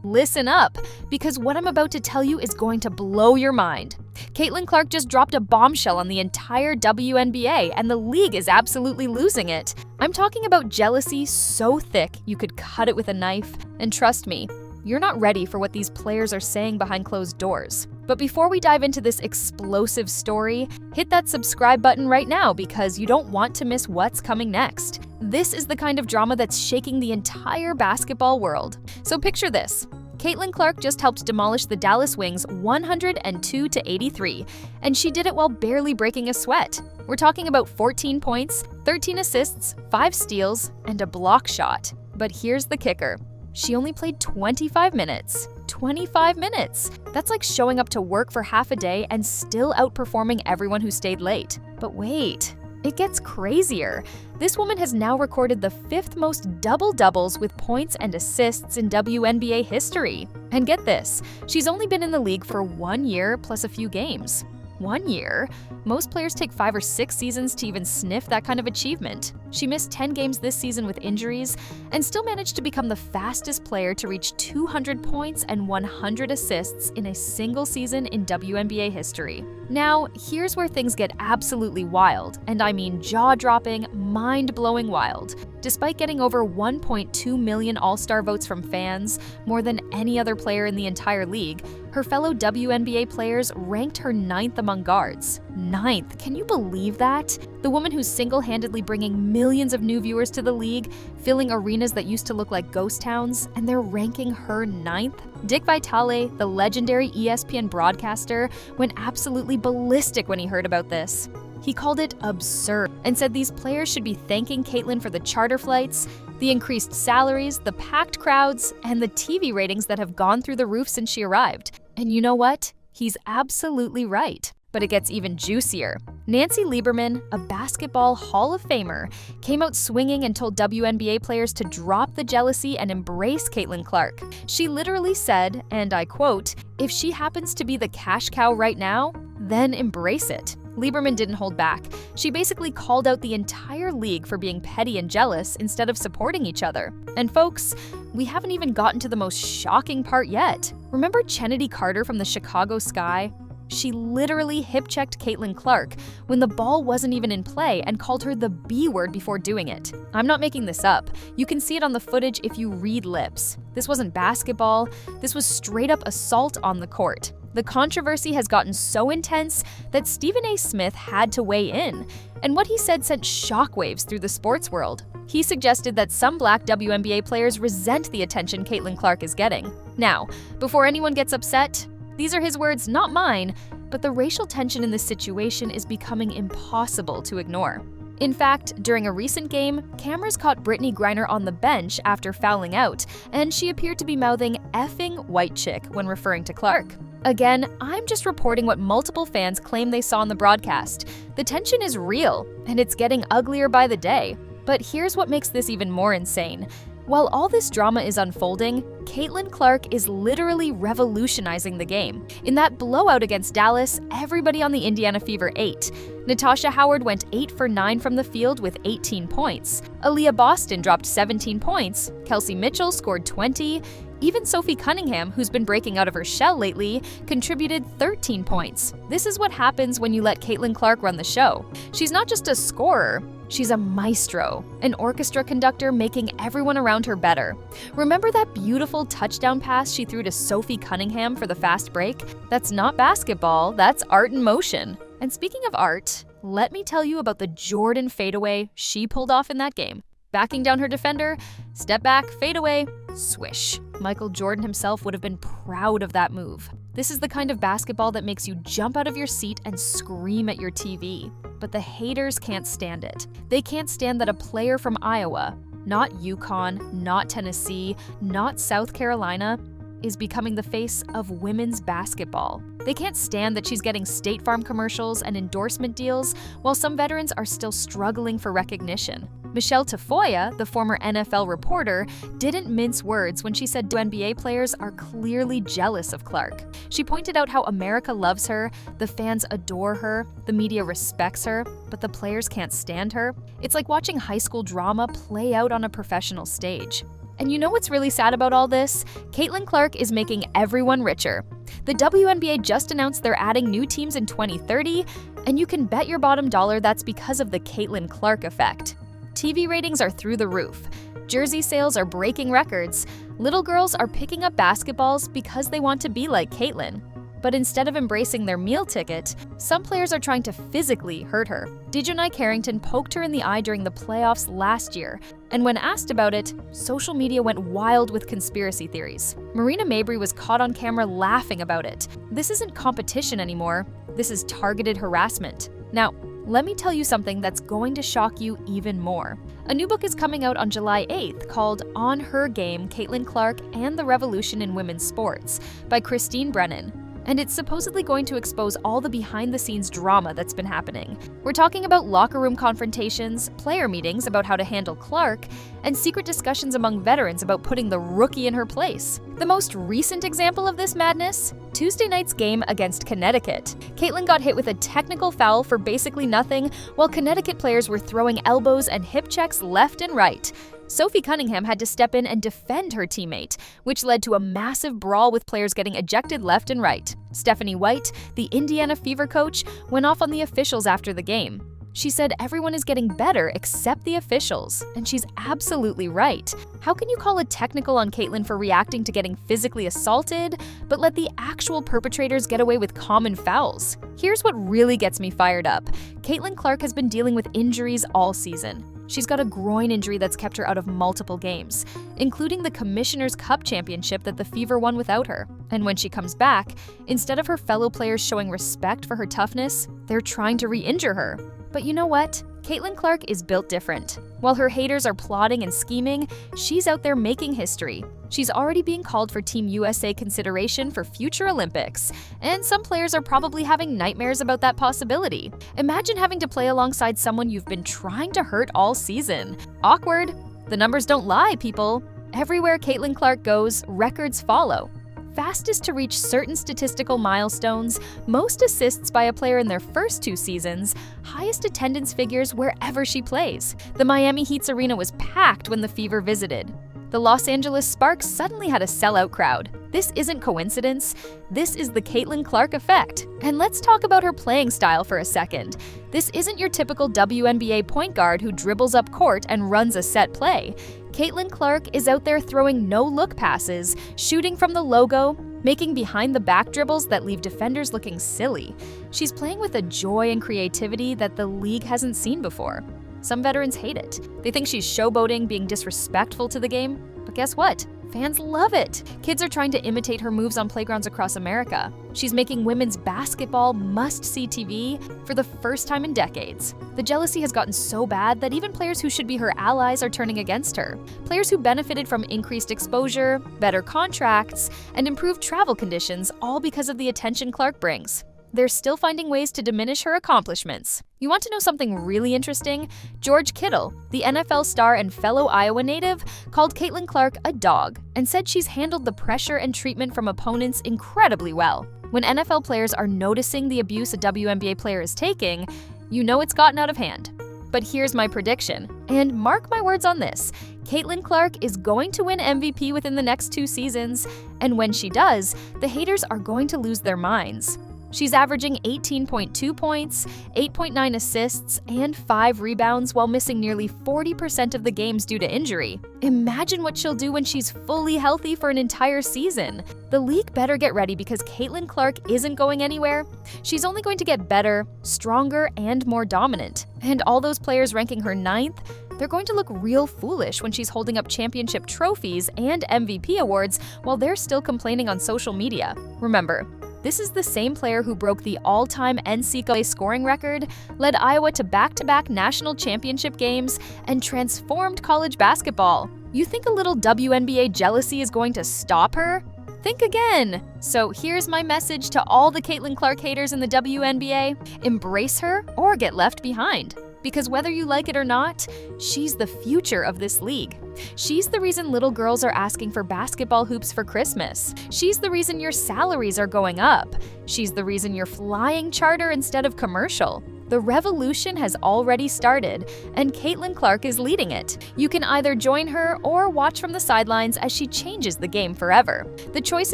Listen up, because what I'm about to tell you is going to blow your mind. Caitlin Clark just dropped a bombshell on the entire WNBA, and the league is absolutely losing it. I'm talking about jealousy so thick you could cut it with a knife, and trust me, you're not ready for what these players are saying behind closed doors. But before we dive into this explosive story, hit that subscribe button right now because you don't want to miss what's coming next. This is the kind of drama that's shaking the entire basketball world. So picture this. Caitlin Clark just helped demolish the Dallas Wings 102-83, and she did it while barely breaking a sweat. We're talking about 14 points, 13 assists, 5 steals, and a block shot. But here's the kicker. She only played 25 minutes. 25 minutes! That's like showing up to work for half a day and still outperforming everyone who stayed late. But wait, it gets crazier. This woman has now recorded the 5th most double-doubles with points and assists in WNBA history. And get this, she's only been in the league for 1 year plus a few games. 1 year? Most players take 5 or 6 seasons to even sniff that kind of achievement. She missed 10 games this season with injuries and still managed to become the fastest player to reach 200 points and 100 assists in a single season in WNBA history. Now, here's where things get absolutely wild, and I mean jaw-dropping, mind-blowing wild. Despite getting over 1.2 million All-Star votes from fans, more than any other player in the entire league, her fellow WNBA players ranked her 9th among guards. 9th, can you believe that? The woman who's single-handedly bringing millions of new viewers to the league, filling arenas that used to look like ghost towns, and they're ranking her 9th? Dick Vitale, the legendary ESPN broadcaster, went absolutely ballistic when he heard about this. He called it absurd and said these players should be thanking Caitlin for the charter flights, the increased salaries, the packed crowds, and the TV ratings that have gone through the roof since she arrived. And you know what? He's absolutely right. But it gets even juicier. Nancy Lieberman, a basketball Hall of Famer, came out swinging and told WNBA players to drop the jealousy and embrace Caitlin Clark. She literally said, and I quote, "If she happens to be the cash cow right now, then embrace it." Lieberman didn't hold back. She basically called out the entire league for being petty and jealous instead of supporting each other. And folks, we haven't even gotten to the most shocking part yet. Remember Chennedy Carter from the Chicago Sky? She literally hip-checked Caitlin Clark when the ball wasn't even in play and called her the B word before doing it. I'm not making this up. You can see it on the footage if you read lips. This wasn't basketball. This was straight-up assault on the court. The controversy has gotten so intense that Stephen A. Smith had to weigh in, and what he said sent shockwaves through the sports world. He suggested that some black WNBA players resent the attention Caitlin Clark is getting. Now, before anyone gets upset, these are his words, not mine, but the racial tension in this situation is becoming impossible to ignore. In fact, during a recent game, cameras caught Brittany Griner on the bench after fouling out, and she appeared to be mouthing "effing white chick" when referring to Clark. Again, I'm just reporting what multiple fans claim they saw in the broadcast. The tension is real, and it's getting uglier by the day. But here's what makes this even more insane. While all this drama is unfolding, Caitlin Clark is literally revolutionizing the game. In that blowout against Dallas, everybody on the Indiana Fever ate. Natasha Howard went 8 for 9 from the field with 18 points. Aaliyah Boston dropped 17 points. Kelsey Mitchell scored 20. Even Sophie Cunningham, who's been breaking out of her shell lately, contributed 13 points. This is what happens when you let Caitlin Clark run the show. She's not just a scorer, she's a maestro, an orchestra conductor making everyone around her better. Remember that beautiful touchdown pass she threw to Sophie Cunningham for the fast break? That's not basketball, that's art in motion. And speaking of art, let me tell you about the Jordan fadeaway she pulled off in that game. Backing down her defender, step back, fadeaway, swish. Michael Jordan himself would have been proud of that move. This is the kind of basketball that makes you jump out of your seat and scream at your TV. But the haters can't stand it. They can't stand that a player from Iowa, not UConn, not Tennessee, not South Carolina, is becoming the face of women's basketball. They can't stand that she's getting State Farm commercials and endorsement deals while some veterans are still struggling for recognition. Michelle Tafoya, the former NFL reporter, didn't mince words when she said NBA players are clearly jealous of Clark. She pointed out how America loves her, the fans adore her, the media respects her, but the players can't stand her. It's like watching high school drama play out on a professional stage. And you know what's really sad about all this? Caitlin Clark is making everyone richer. The WNBA just announced they're adding new teams in 2030, and you can bet your bottom dollar that's because of the Caitlin Clark effect. TV ratings are through the roof. Jersey sales are breaking records. Little girls are picking up basketballs because they want to be like Caitlin. But instead of embracing their meal ticket, some players are trying to physically hurt her. Dejanai Carrington poked her in the eye during the playoffs last year, and when asked about it, social media went wild with conspiracy theories. Marina Mabrey was caught on camera laughing about it. This isn't competition anymore. This is targeted harassment. Now, let me tell you something that's going to shock you even more. A new book is coming out on July 8th called On Her Game, Caitlin Clark and the Revolution in Women's Sports by Christine Brennan. And it's supposedly going to expose all the behind-the-scenes drama that's been happening. We're talking about locker room confrontations, player meetings about how to handle Clark, and secret discussions among veterans about putting the rookie in her place. The most recent example of this madness? Tuesday night's game against Connecticut. Caitlin got hit with a technical foul for basically nothing, while Connecticut players were throwing elbows and hip checks left and right. Sophie Cunningham had to step in and defend her teammate, which led to a massive brawl with players getting ejected left and right. Stephanie White, the Indiana Fever coach, went off on the officials after the game. She said everyone is getting better except the officials, and she's absolutely right. How can you call a technical on Caitlin for reacting to getting physically assaulted, but let the actual perpetrators get away with common fouls? Here's what really gets me fired up. Caitlin Clark has been dealing with injuries all season. She's got a groin injury that's kept her out of multiple games, including the Commissioner's Cup championship that the Fever won without her. And when she comes back, instead of her fellow players showing respect for her toughness, they're trying to re-injure her. But you know what? Caitlin Clark is built different. While her haters are plotting and scheming, she's out there making history. She's already being called for Team USA consideration for future Olympics, and some players are probably having nightmares about that possibility. Imagine having to play alongside someone you've been trying to hurt all season. Awkward. The numbers don't lie, people. Everywhere Caitlin Clark goes, records follow. Fastest to reach certain statistical milestones, most assists by a player in their first 2 seasons, highest attendance figures wherever she plays. The Miami Heat's arena was packed when the Fever visited. The Los Angeles Sparks suddenly had a sellout crowd. This isn't coincidence. This is the Caitlin Clark effect. And let's talk about her playing style for a second. This isn't your typical WNBA point guard who dribbles up court and runs a set play. Caitlin Clark is out there throwing no-look passes, shooting from the logo, making behind-the-back dribbles that leave defenders looking silly. She's playing with a joy and creativity that the league hasn't seen before. Some veterans hate it. They think she's showboating, being disrespectful to the game. But guess what? Fans love it. Kids are trying to imitate her moves on playgrounds across America. She's making women's basketball must-see TV for the first time in decades. The jealousy has gotten so bad that even players who should be her allies are turning against her. Players who benefited from increased exposure, better contracts, and improved travel conditions, all because of the attention Clark brings. They're still finding ways to diminish her accomplishments. You want to know something really interesting? George Kittle, the NFL star and fellow Iowa native, called Caitlin Clark a dog and said she's handled the pressure and treatment from opponents incredibly well. When NFL players are noticing the abuse a WNBA player is taking, you know it's gotten out of hand. But here's my prediction, and mark my words on this. Caitlin Clark is going to win MVP within the next 2 seasons, and when she does, the haters are going to lose their minds. She's averaging 18.2 points, 8.9 assists, and 5 rebounds while missing nearly 40% of the games due to injury. Imagine what she'll do when she's fully healthy for an entire season. The league better get ready because Caitlin Clark isn't going anywhere. She's only going to get better, stronger, and more dominant. And all those players ranking her 9th, they're going to look real foolish when she's holding up championship trophies and MVP awards while they're still complaining on social media. Remember, this is the same player who broke the all-time NCAA scoring record, led Iowa to back-to-back national championship games, and transformed college basketball. You think a little WNBA jealousy is going to stop her? Think again. So here's my message to all the Caitlin Clark haters in the WNBA. Embrace her or get left behind. Because whether you like it or not, she's the future of this league. She's the reason little girls are asking for basketball hoops for Christmas. She's the reason your salaries are going up. She's the reason you're flying charter instead of commercial. The revolution has already started, and Caitlin Clark is leading it. You can either join her or watch from the sidelines as she changes the game forever. The choice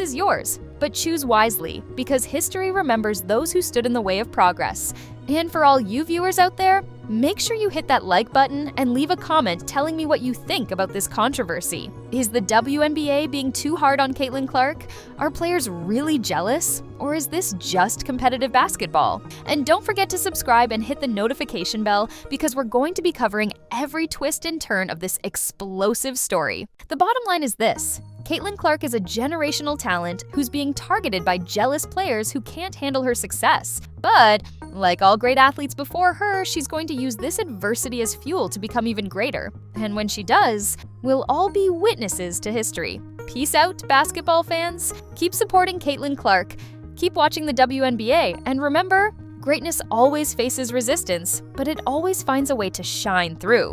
is yours, but choose wisely, because history remembers those who stood in the way of progress. And for all you viewers out there, make sure you hit that like button and leave a comment telling me what you think about this controversy. Is the WNBA being too hard on Caitlin Clark? Are players really jealous? Or is this just competitive basketball? And don't forget to subscribe and hit the notification bell, because we're going to be covering every twist and turn of this explosive story. The bottom line is this: Caitlin Clark is a generational talent who's being targeted by jealous players who can't handle her success. But, like all great athletes before her, she's going to use this adversity as fuel to become even greater. And when she does, we'll all be witnesses to history. Peace out, basketball fans. Keep supporting Caitlin Clark. Keep watching the WNBA. And remember, greatness always faces resistance, but it always finds a way to shine through.